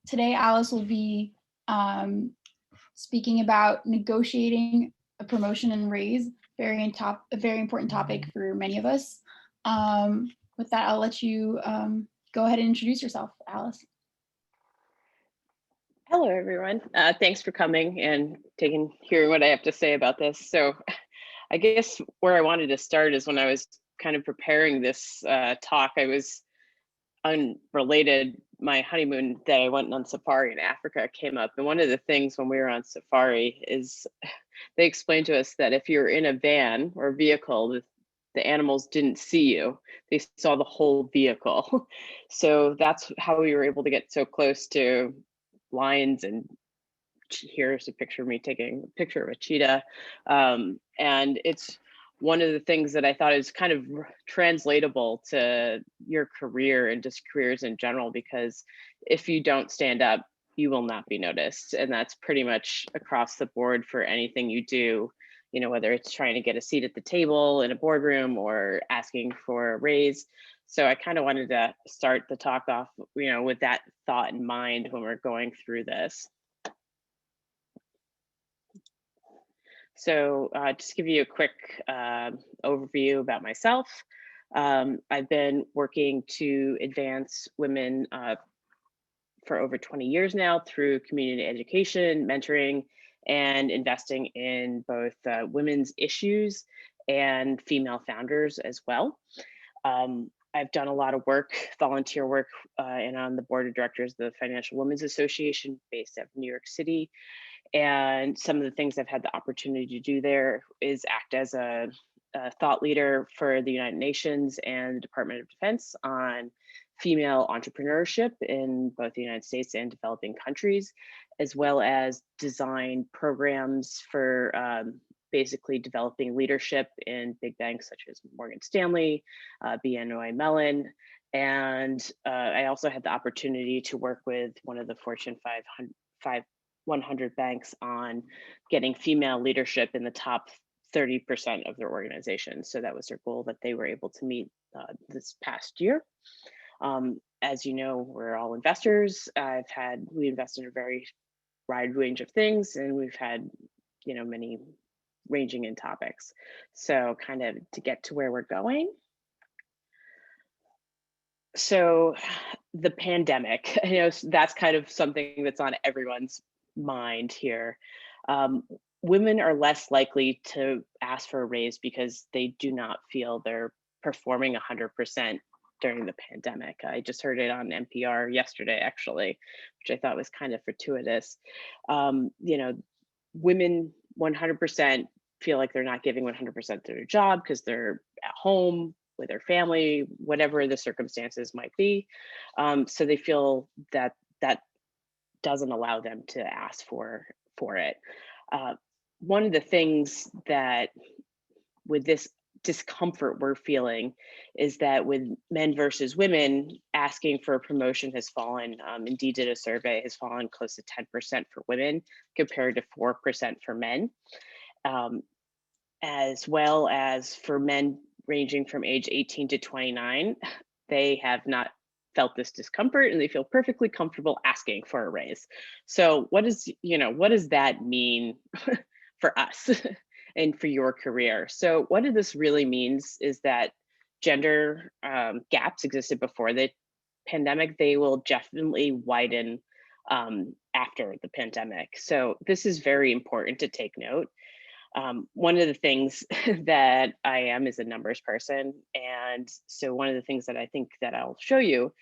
Today, Alice will be speaking about negotiating a promotion and raise, a very important topic for many of us. With that, I'll let you go ahead and introduce yourself, Alice. Hello, everyone. Thanks for coming and hearing what I have to say about this. So I guess where I wanted to start is when I was kind of preparing this talk, I was unrelated. My honeymoon that I went on safari in Africa came up. And one of the things when we were on safari is they explained to us that if you're in a van or vehicle, the animals didn't see you. They saw the whole vehicle. So that's how we were able to get so close to lions. And here's a picture of me taking a picture of a cheetah. And it's one of the things that I thought is kind of translatable to your career and just careers in general, because if you don't stand up, you will not be noticed. And that's pretty much across the board for anything you do, you know, whether it's trying to get a seat at the table in a boardroom or asking for a raise. So I kind of wanted to start the talk off, you know, with that thought in mind when we're going through this. So just give you a quick overview about myself. I've been working to advance women for over 20 years now through community education, mentoring, and investing in both women's issues and female founders as well. I've done a lot of work, volunteer work, and on the board of directors of the Financial Women's Association based out of New York City. And some of the things I've had the opportunity to do there is act as a thought leader for the United Nations and the Department of Defense on female entrepreneurship in both the United States and developing countries, as well as design programs for basically developing leadership in big banks such as Morgan Stanley, BNY Mellon. And I also had the opportunity to work with one of the Fortune 100 banks on getting female leadership in the top 30% of their organization. So that was their goal that they were able to meet this past year. As you know, we're all investors. We invest in a very wide range of things, and we've had, you know, many ranging in topics. So kind of to get to where we're going. So the pandemic, you know, that's kind of something that's on everyone's mind here. Women are less likely to ask for a raise because they do not feel they're performing 100% during the pandemic. I just heard it on NPR yesterday, actually, which I thought was kind of fortuitous. You know, women 100% feel like they're not giving 100% to their job because they're at home with their family, whatever the circumstances might be. So they feel that that doesn't allow them to ask for it. One of the things that with this discomfort we're feeling is that with men versus women, asking for a promotion has fallen. Indeed did a survey, has fallen close to 10% for women compared to 4% for men. As well as for men ranging from age 18 to 29, they have not felt this discomfort and they feel perfectly comfortable asking for a raise. So what does that mean for us and for your career? So what this really means is that gender gaps existed before the pandemic. They will definitely widen after the pandemic. So this is very important to take note. One of the things that I am is a numbers person. And so one of the things that I think that I'll show you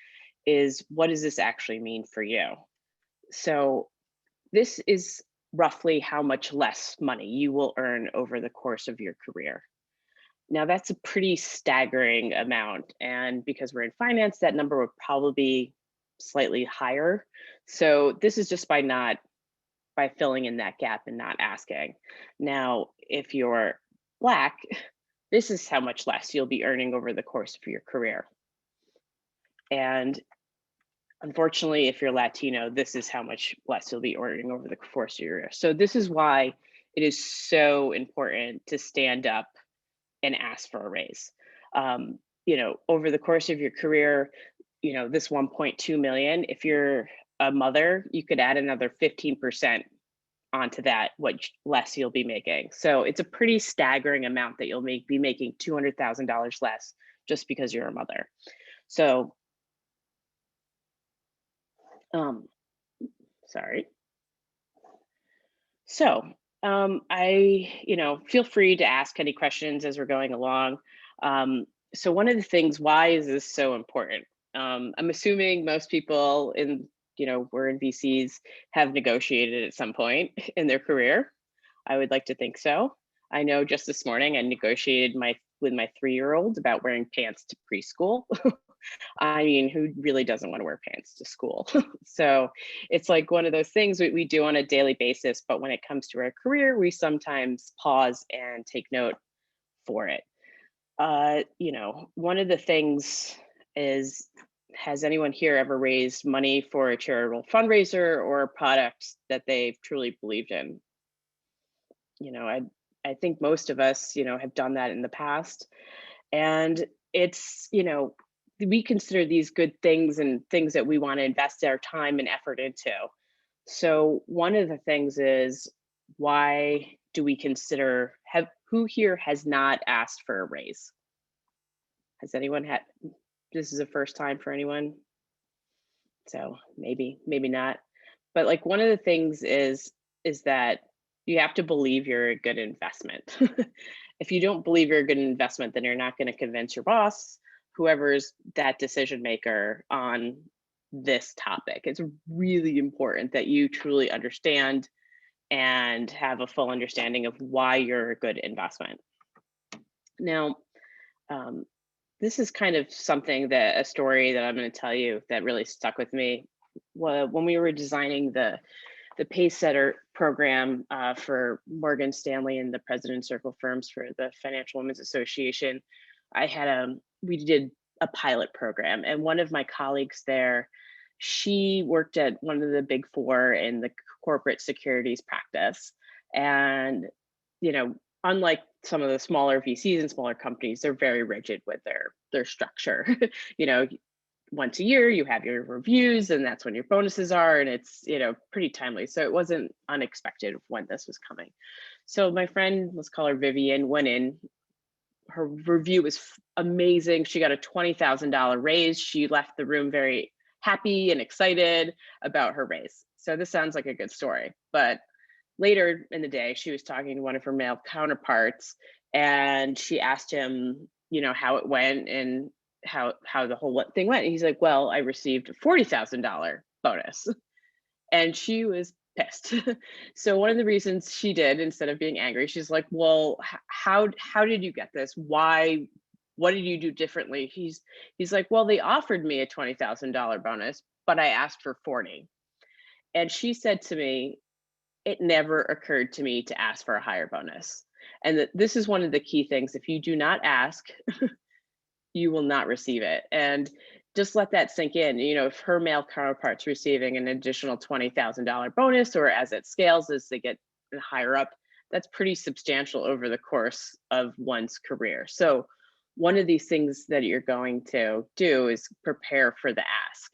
is what does this actually mean for you? So this is roughly how much less money you will earn over the course of your career. Now that's a pretty staggering amount. And because we're in finance, that number would probably be slightly higher. So this is just by filling in that gap and not asking. Now, if you're Black, this is how much less you'll be earning over the course of your career. And unfortunately, if you're Latino, this is how much less you'll be earning over the course of your career. So this is why it is so important to stand up and ask for a raise. You know, over the course of your career, you know, this 1.2 million, if you're a mother, you could add another 15% onto that, what less you'll be making. So it's a pretty staggering amount that you'll be making $200,000 less just because you're a mother. So, sorry. So, feel free to ask any questions as we're going along. So one of the things, why is this so important? I'm assuming most people we're in VCs have negotiated at some point in their career. I would like to think so. I know just this morning I negotiated with my 3-year-old about wearing pants to preschool. I mean, who really doesn't want to wear pants to school? So it's like one of those things we do on a daily basis, but when it comes to our career, we sometimes pause and take note for it. One of the things is, has anyone here ever raised money for a charitable fundraiser or a product that they've truly believed in? I think most of us, have done that in the past. And it's, we consider these good things and things that we want to invest our time and effort into. So one of the things is, why do we consider, who here has not asked for a raise? Has anyone had, this is the first time for anyone? So maybe not. But like one of the things is that you have to believe you're a good investment. If you don't believe you're a good investment, then you're not going to convince your boss, whoever's that decision maker on this topic. It's really important that you truly understand and have a full understanding of why you're a good investment. Now, this is kind of a story that I'm going to tell you that really stuck with me. When we were designing the Pace Setter program for Morgan Stanley and the President's Circle firms for the Financial Women's Association, we did a pilot program, and one of my colleagues there, she worked at one of the big 4 in the corporate securities practice. And, unlike some of the smaller VCs and smaller companies, they're very rigid with their structure. Once a year you have your reviews, and that's when your bonuses are, and it's pretty timely. So it wasn't unexpected when this was coming. So my friend, let's call her Vivian, went in. Her review was amazing. She got a $20,000 raise. She left the room very happy and excited about her raise. So this sounds like a good story. But later in the day, she was talking to one of her male counterparts, and she asked him, how it went and how the whole thing went. And he's like, well, I received a $40,000 bonus. And she was pissed. So one of the reasons she did, instead of being angry, she's like, well, how did you get this? Why? What did you do differently? He's like, well, they offered me a $20,000 bonus, but I asked for 40. And she said to me, it never occurred to me to ask for a higher bonus. And this is one of the key things. If you do not ask, you will not receive it. And just let that sink in. If her male counterpart's receiving an additional $20,000 bonus, or as it scales, as they get higher up, that's pretty substantial over the course of one's career. So one of these things that you're going to do is prepare for the ask.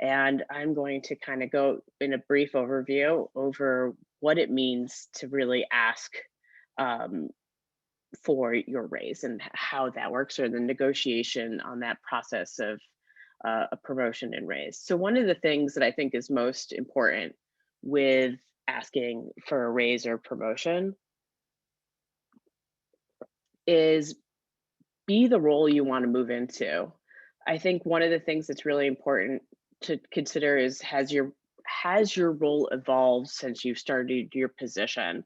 And I'm going to kind of go in a brief overview over what it means to really ask for your raise and how that works, or the negotiation on that process of a promotion and raise. So one of the things that I think is most important with asking for a raise or promotion is be the role you want to move into. I think one of the things that's really important to consider is, has your role evolved since you started your position?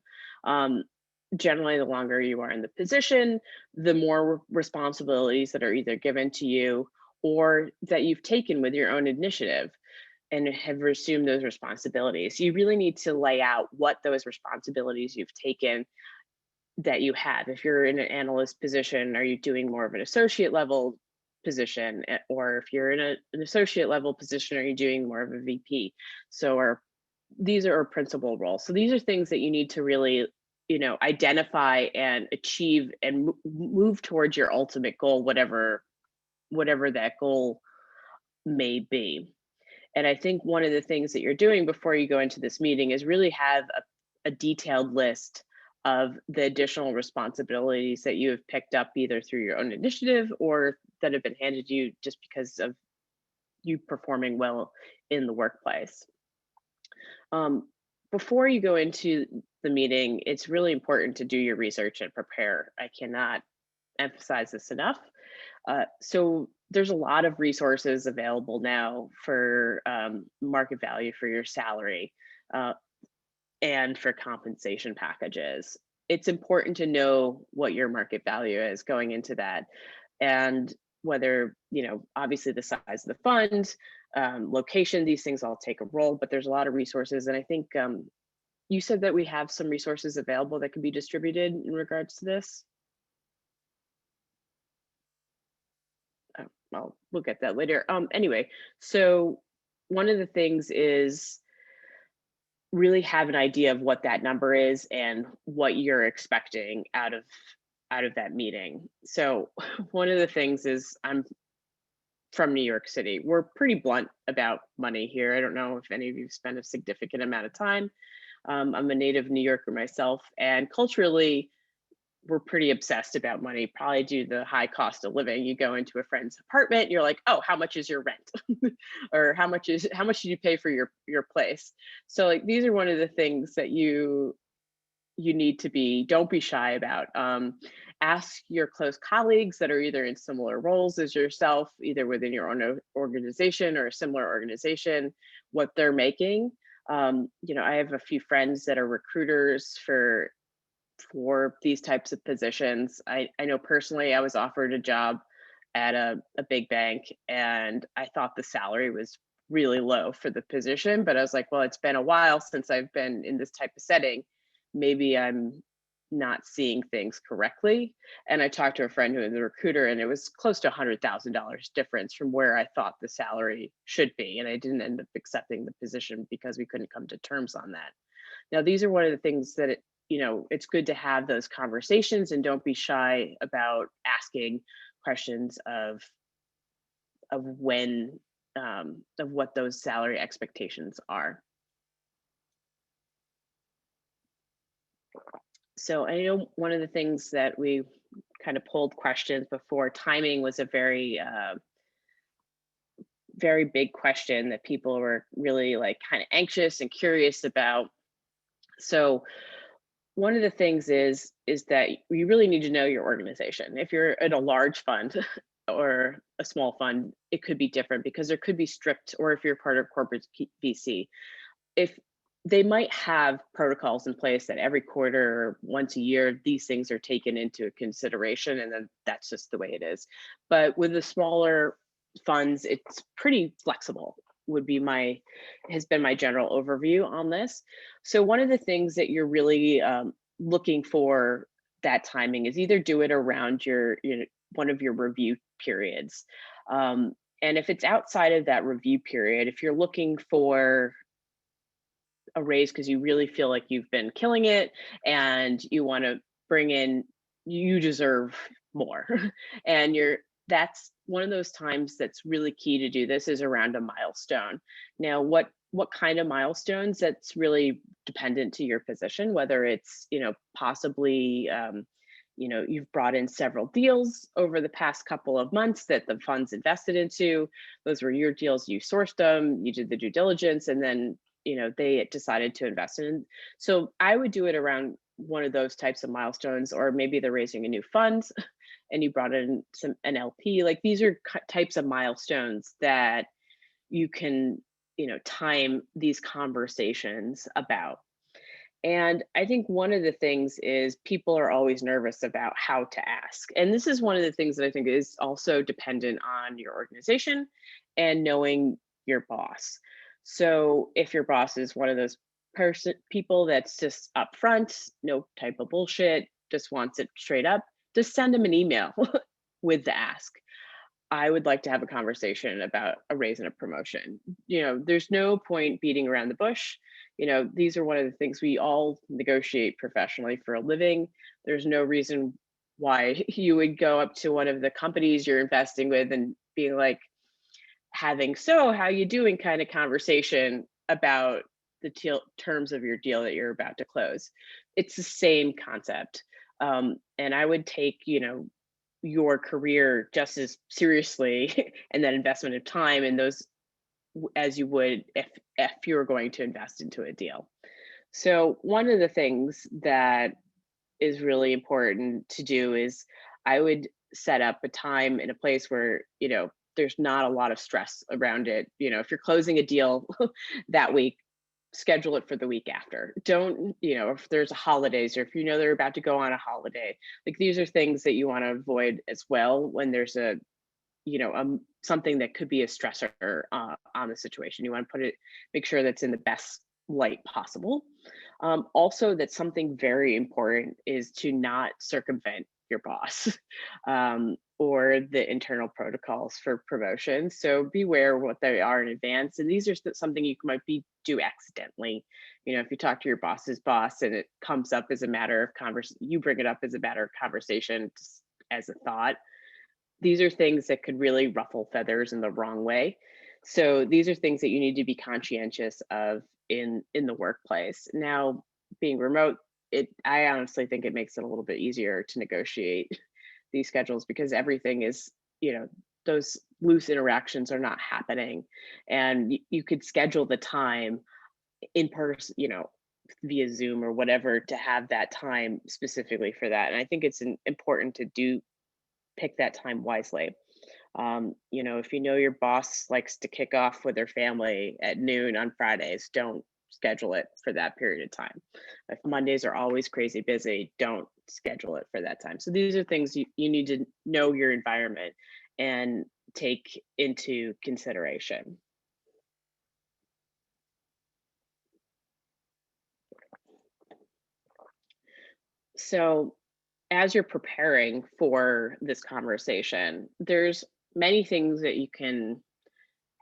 Generally, the longer you are in the position, the more responsibilities that are either given to you or that you've taken with your own initiative and have assumed those responsibilities. You really need to lay out what those responsibilities you've taken that you have. If you're in an analyst position, are you doing more of an associate level position? Or if you're in an associate level position, are you doing more of a VP? These are principal roles. So these are things that you need to really identify and achieve and move towards your ultimate goal, whatever that goal may be. And I think one of the things that you're doing before you go into this meeting is really have a detailed list of the additional responsibilities that you have picked up either through your own initiative or that have been handed to you just because of you performing well in the workplace. Before you go into the meeting, it's really important to do your research and prepare. I cannot emphasize this enough. So there's a lot of resources available now for market value for your salary and for compensation packages. It's important to know what your market value is going into that, and whether, obviously the size of the fund, location, these things all take a role, but there's a lot of resources. And I think you said that we have some resources available that can be distributed in regards to this. Well, we'll get that later. Anyway, so one of the things is really have an idea of what that number is and what you're expecting out of that meeting. So one of the things is, I'm from New York City. We're pretty blunt about money here. I don't know if any of you spend a significant amount of time. I'm a native New Yorker myself, and culturally, we're pretty obsessed about money, probably due to the high cost of living. You go into a friend's apartment, you're like, oh, how much is your rent? Or how much did you pay for your place? So like, these are one of the things that you need to don't be shy about. Ask your close colleagues that are either in similar roles as yourself, either within your own organization or a similar organization, what they're making. I have a few friends that are recruiters for these types of positions. I know personally, I was offered a job at a big bank, and I thought the salary was really low for the position, but I was like, well, it's been a while since I've been in this type of setting. Maybe I'm not seeing things correctly. And I talked to a friend who is a recruiter, and it was close to $100,000 difference from where I thought the salary should be. And I didn't end up accepting the position because we couldn't come to terms on that. Now, these are one of the things that it's good to have those conversations, and don't be shy about asking questions of when of what those salary expectations are. So I know one of the things that we kind of pulled questions before, timing was a very very big question that people were really like kind of anxious and curious about. So one of the things is that you really need to know your organization. If you're in a large fund or a small fund, it could be different because there could be strict, or if you're part of corporate VC, if they might have protocols in place that every quarter or once a year, these things are taken into consideration, and then that's just the way it is. But with the smaller funds, it's pretty flexible, has been my general overview on this. So one of the things that you're really looking for that timing is either do it around one of your review periods. And if it's outside of that review period, if you're looking for a raise because you really feel like you've been killing it and you want to bring in, you deserve more. And that's one of those times that's really key to do this, is around a milestone. Now, what kind of milestones, that's really dependent to your position, whether it's, possibly, you've brought in several deals over the past couple of months that the funds invested into. Those were your deals, you sourced them, you did the due diligence, and then, they decided to invest in. So I would do it around one of those types of milestones, or maybe they're raising a new fund and you brought in an LP. Like, these are types of milestones that you can, time these conversations about. And I think one of the things is people are always nervous about how to ask. And this is one of the things that I think is also dependent on your organization and knowing your boss. So if your boss is one of those people that's just upfront, no type of bullshit, just wants it straight up, just send them an email with the ask. I would like to have a conversation about a raise and a promotion. There's no point beating around the bush. These are one of the things we all negotiate professionally for a living. There's no reason why you would go up to one of the companies you're investing with and being like, having, so how you doing kind of conversation about the terms of your deal that you're about to close. It's the same concept. And I would take, your career just as seriously and that investment of time and those as you would if you were going to invest into a deal. So one of the things that is really important to do is I would set up a time and a place where, there's not a lot of stress around it. If you're closing a deal that week, schedule it for the week after. Don't, if there's holidays or if they're about to go on a holiday, like these are things that you want to avoid as well when there's something that could be a stressor on the situation. You want to make sure that's in the best light possible. Also, that something very important is to not circumvent your boss or the internal protocols for promotion. So beware what they are in advance. And these are something you might do accidentally. If you talk to your boss's boss and it comes up as a matter of conversation, you bring it up as a matter of conversation, just as a thought. These are things that could really ruffle feathers in the wrong way. So these are things that you need to be conscientious of in the workplace. Now, being remote, I honestly think it makes it a little bit easier to negotiate these schedules because everything is, those loose interactions are not happening. And you could schedule the time in person, via Zoom or whatever, to have that time specifically for that. And I think it's important to pick that time wisely. If your boss likes to kick off with their family at noon on Fridays, don't schedule it for that period of time. If Mondays are always crazy busy, don't schedule it for that time. So these are things you need to know your environment and take into consideration. So as you're preparing for this conversation, there's many things that you can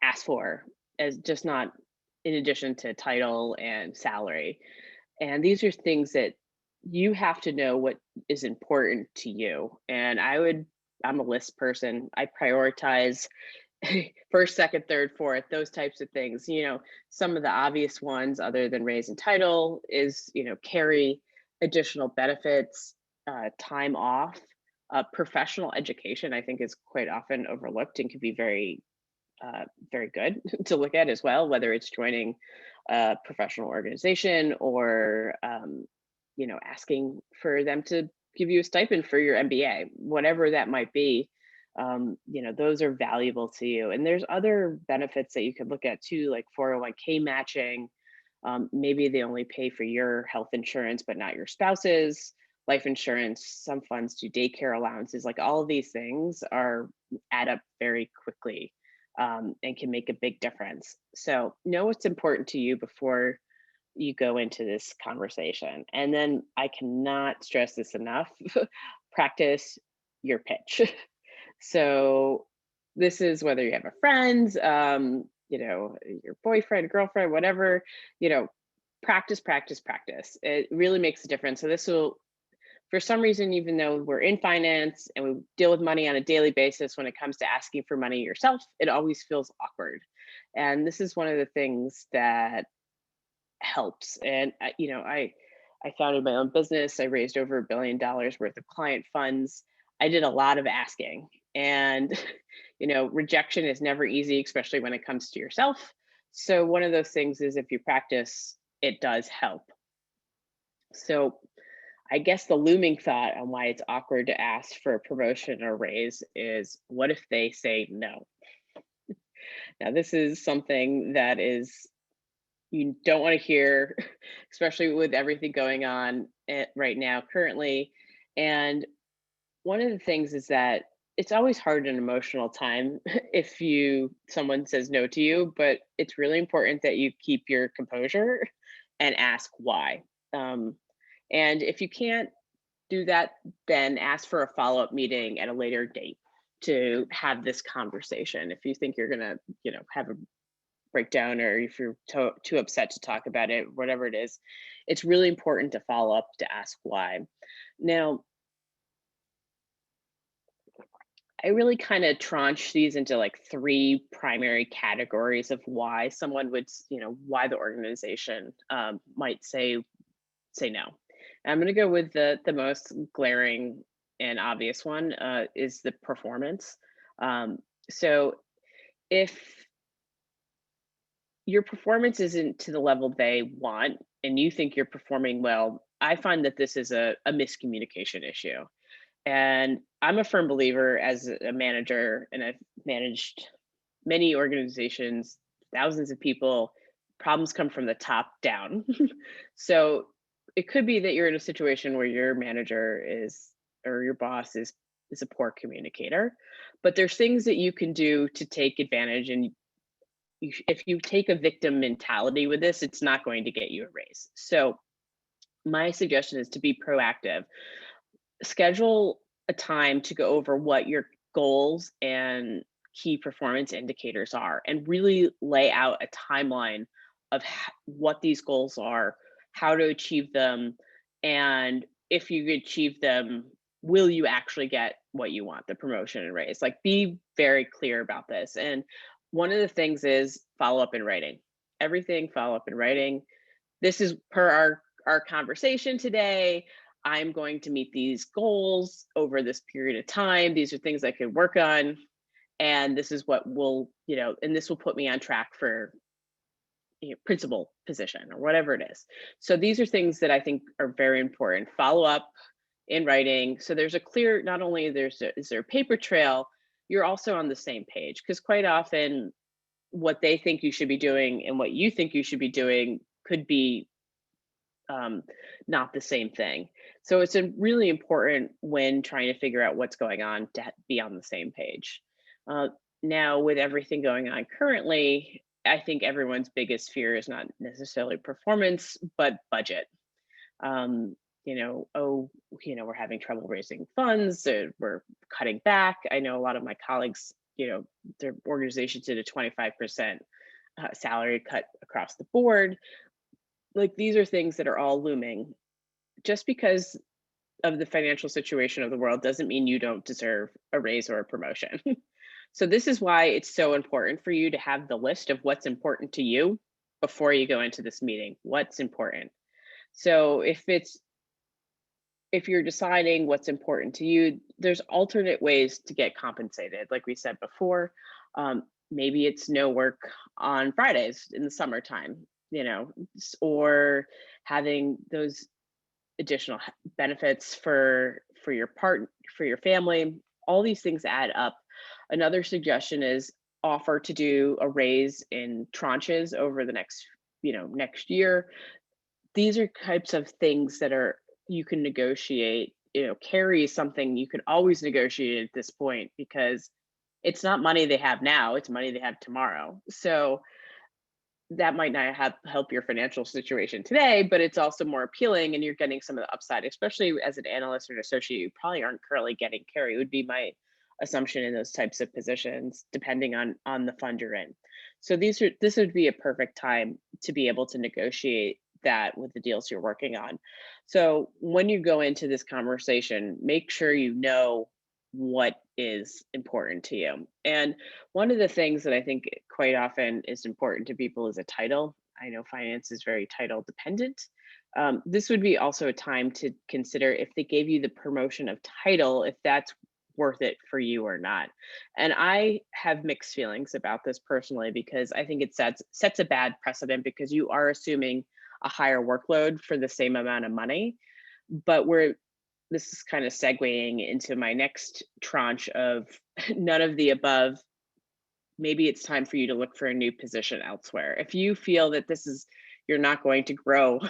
ask for, as just not in addition to title and salary. And these are things that you have to know what is important to you. And I'm a list person. I prioritize first, second, third, fourth, those types of things. Some of the obvious ones other than raise and title is, carry additional benefits, time off, professional education, I think is quite often overlooked and can be very good to look at as well, whether it's joining a professional organization or asking for them to give you a stipend for your MBA, whatever that might be. Those are valuable to you. And there's other benefits that you could look at too, like 401k matching. Maybe they only pay for your health insurance, but not your spouse's. Life insurance, some funds do daycare allowances, like all of these things add up very quickly and can make a big difference. So know what's important to you before you go into this conversation. And then I cannot stress this enough, practice your pitch. So this is whether you have a friend, your boyfriend, girlfriend, whatever, practice. It really makes a difference. So this will, for some reason, even though we're in finance and we deal with money on a daily basis, when it comes to asking for money yourself, it always feels awkward. And this is one of the things that helps. And, I founded my own business. I raised over $1 billion worth of client funds. I did a lot of asking. And, rejection is never easy, especially when it comes to yourself. So one of those things is if you practice, it does help. So I guess the looming thought on why it's awkward to ask for a promotion or raise is, what if they say no? Now, this is something that you don't want to hear, especially with everything going on right now currently. And one of the things is that it's always hard and emotional time if someone says no to you, but it's really important that you keep your composure and ask why. And if you can't do that, then ask for a follow-up meeting at a later date to have this conversation. If you think you're gonna, have a breakdown, or if you're too upset to talk about it, whatever it is, it's really important to follow up to ask why. Now, I really kind of tranche these into like three primary categories of why someone would, why the organization might say no. And I'm going to go with the most glaring and obvious one is the performance. Um, so if your performance isn't to the level they want and you think you're performing well, I find that this is a miscommunication issue. And I'm a firm believer as a manager, and I've managed many organizations, thousands of people. Problems come from the top down. So it could be that you're in a situation where your manager is, or your boss is a poor communicator, but there's things that you can do to take advantage. And if you take a victim mentality with this, it's not going to get you a raise. So my suggestion is to be proactive. Schedule a time to go over what your goals and key performance indicators are and really lay out a timeline of what these goals are, how to achieve them, and if you achieve them, will you actually get what you want, the promotion and raise? Like, be very clear about this. And one of the things is follow up in writing. Everything follow up in writing. This is per our conversation today. I'm going to meet these goals over this period of time. These are things I could work on. And this is what will, and this will put me on track for principal position or whatever it is. So these are things that I think are very important. Follow up in writing. So there's a clear, not only is there a paper trail, you're also on the same page, because quite often what they think you should be doing and what you think you should be doing could be not the same thing. So it's really important when trying to figure out what's going on to be on the same page. Uh, Now, with everything going on currently, I think everyone's biggest fear is not necessarily performance, but budget. Um, we're having trouble raising funds, we're cutting back. I know a lot of my colleagues, their organizations did a 25% salary cut across the board. Like, these are things that are all looming. Just because of the financial situation of the world doesn't mean you don't deserve a raise or a promotion. So this is why it's so important for you to have the list of what's important to you before you go into this meeting. What's important? So if you're deciding what's important to you, there's alternate ways to get compensated. Like we said before, maybe it's no work on Fridays in the summertime, or having those additional benefits for your for your family. All these things add up. Another suggestion is offer to do a raise in tranches over the next year. These are types of things that are you can negotiate. Carry is something you can always negotiate at this point, because it's not money they have now, it's money they have tomorrow. So that might not help your financial situation today, but it's also more appealing, and you're getting some of the upside, especially as an analyst or an associate. You probably aren't currently getting carry, would be my assumption in those types of positions, depending on the fund you're in. So this would be a perfect time to be able to negotiate that with the deals you're working on. So when you go into this conversation, make sure you know what is important to you. And one of the things that I think quite often is important to people is a title. I know finance is very title dependent. This would be also a time to consider, if they gave you the promotion of title, if that's worth it for you or not. And I have mixed feelings about this personally, because I think it sets a bad precedent, because you are assuming a higher workload for the same amount of money. But this is kind of segueing into my next tranche of none of the above. Maybe it's time for you to look for a new position elsewhere. If you feel that you're not going to grow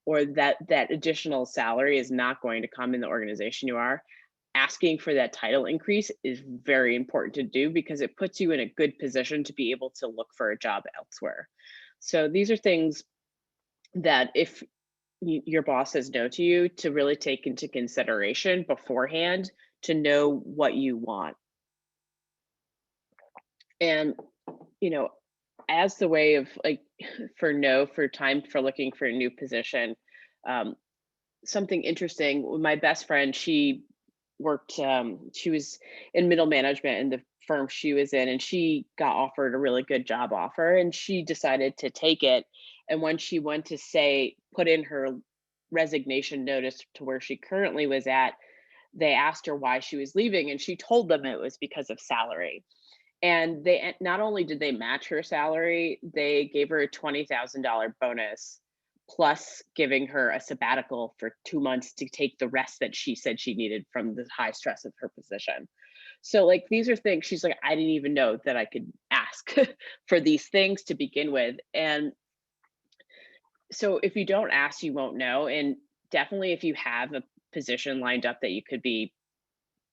or that additional salary is not going to come in the organization you are, asking for that title increase is very important to do, because it puts you in a good position to be able to look for a job elsewhere. So these are things that, if your boss says no to you, to really take into consideration beforehand, to know what you want. And as the way of, like, for time for looking for a new position, something interesting, my best friend, she worked, she was in middle management in the firm she was in, and she got offered a really good job offer, and she decided to take it. And when she went to say, put in her resignation notice to where she currently was at, they asked her why she was leaving, and she told them it was because of salary. And they not only did they match her salary, they gave her a $20,000 bonus, plus giving her a sabbatical for 2 months to take the rest that she said she needed from the high stress of her position. So, like, these are things she's like, I didn't even know that I could ask for these things to begin with. And so, if you don't ask, you won't know. And definitely, if you have a position lined up that you could be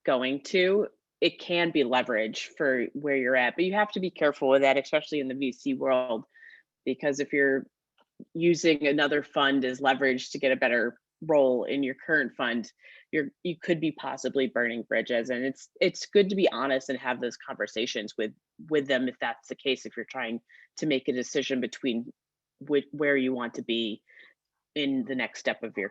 going to, it can be leverage for where you're at. But you have to be careful with that, especially in the VC world, because if you're using another fund as leverage to get a better role in your current fund, you could be possibly burning bridges. And it's good to be honest and have those conversations with them if that's the case, if you're trying to make a decision between where you want to be in the next step of your